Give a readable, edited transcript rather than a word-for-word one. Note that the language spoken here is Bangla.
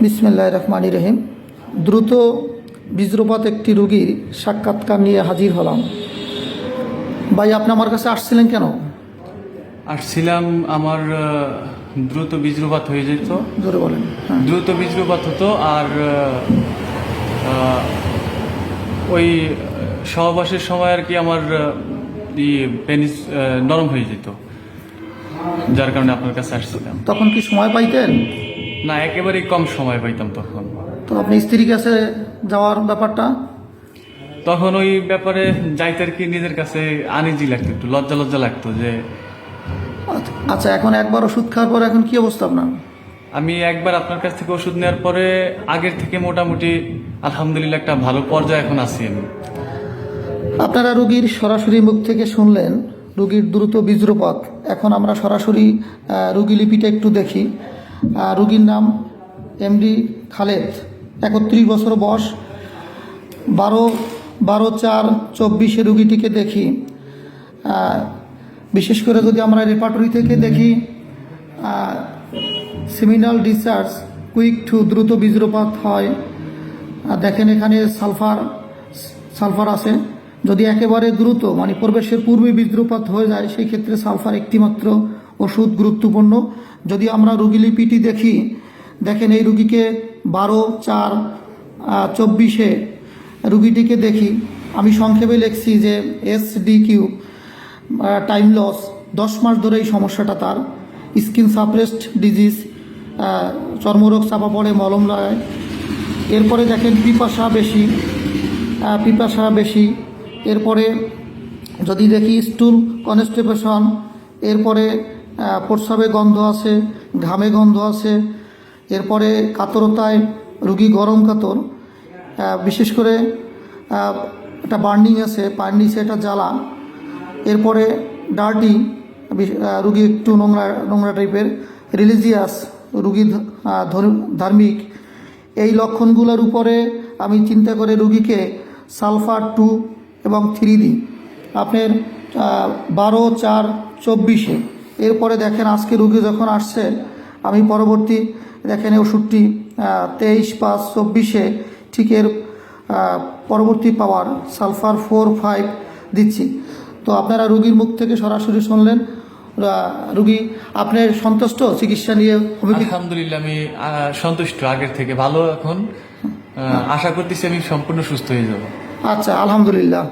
বিসমিল্লাহির রহমানির রহিম। দ্রুত বীজ্রপাত একটি রোগীর সাক্ষাৎকার নিয়ে হাজির হলাম। ভাই, আপনি আমার কাছে আসছিলেন কেন? আসছিলাম আমার দ্রুত বীজ্রপাত হয়ে যেত। জোরে বলেন। হ্যাঁ। দ্রুত বীজ্রপাত হতো আর ওই সহবাসের সময় আর কি আমার পেনিস নরম হয়ে যেত, যার কারণে আপনার কাছে আসছিলাম। তখন কি সময় পাইতেন? না, একেবারেই কম সময় পাইতাম তখন। তো আপনি স্ত্রীর কাছে যাওয়ার ব্যাপারটা? তখন ওই ব্যাপারে যাইতে আর কি নিজের কাছে আনইজি লাগতো, একটু লজ্জা লজ্জা লাগতো যে। আচ্ছা, এখন একবার ওষুধ খাওয়ার পর এখন কি অবস্থা আপনার? আমি একবার আপনার কাছ থেকে ওষুধ নেওয়ার পরে আগের থেকে মোটামুটি আলহামদুলিল্লাহ একটা ভালো পর্যায়ে এখন আছি আমি। আপনারা রোগীর সরাসরি মুখ থেকে শুনলেন রোগীর দ্রুত বীজ্রপাত। এখন আমরা সরাসরি রোগী লিপিটা একটু দেখি। রোগীর নাম এমডি খালেদ, 31 বছর বয়স। 12/4/24 রোগীটিকে দেখি। বিশেষ করে যদি আমরা রেপার্টরি থেকে দেখি, সেমিনাল ডিসচার্জ কুইক টু দ্রুত বীজ্রপাত হয়। দেখেন এখানে সালফার আছে। যদি একেবারে দ্রুত মানে প্রবেশের পূর্বে বীজ্রপাত হয়ে যায়, সেই ক্ষেত্রে সালফার একটিমাত্র ওষুধ গুরুত্বপূর্ণ। যদি আমরা রোগী লিপিটি দেখি, দেখেন এই রোগীকে 12/4/24 রোগীটিকে দেখি। আমি সংক্ষেপে লিখছি যে SDQ, টাইম লস, 10 মাস ধরে এই সমস্যাটা তার। স্কিন সাপ্রেসড ডিজিজ, চর্মরোগ চাপা পড়ে, মলম লাগায়। এরপরে দেখেন পিপাসা বেশি। এরপরে যদি দেখি স্টুল কনস্টিপেশন, এরপরে প্রস্রাবে গন্ধ আছে, ঘামে গন্ধ আছে। এরপরে কাতরতায় রোগী গরম কাতর, বিশেষ করে একটা বার্নিং আছে, পায়ের নিচে একটা জ্বালা। এরপরে ডার্টি, রুগী একটু নোংরা টাইপের। রিলিজিয়াস, রুগী ধার্মিক। এই লক্ষণগুলোর উপরে আমি চিন্তা করে রুগীকে সালফার 2 এবং 3 দিই। আপনার 12/4/24। এরপরে দেখেন আজকে রুগী যখন আসছে, আমি পরবর্তী দেখেন ওষুধটি 23/5/24 ঠিক এর পরবর্তী পাওয়ার সালফার 4/5 দিচ্ছি। তো আপনারা রুগীর মুখ থেকে সরাসরি শুনলেন। রুগী আপনার সন্তুষ্ট চিকিৎসা নিয়ে? আলহামদুলিল্লাহ আমি সন্তুষ্ট, আগের থেকে ভালো এখন। আশা করতেছি আমি সম্পূর্ণ সুস্থ হয়ে যাব। আচ্ছা, আলহামদুলিল্লাহ।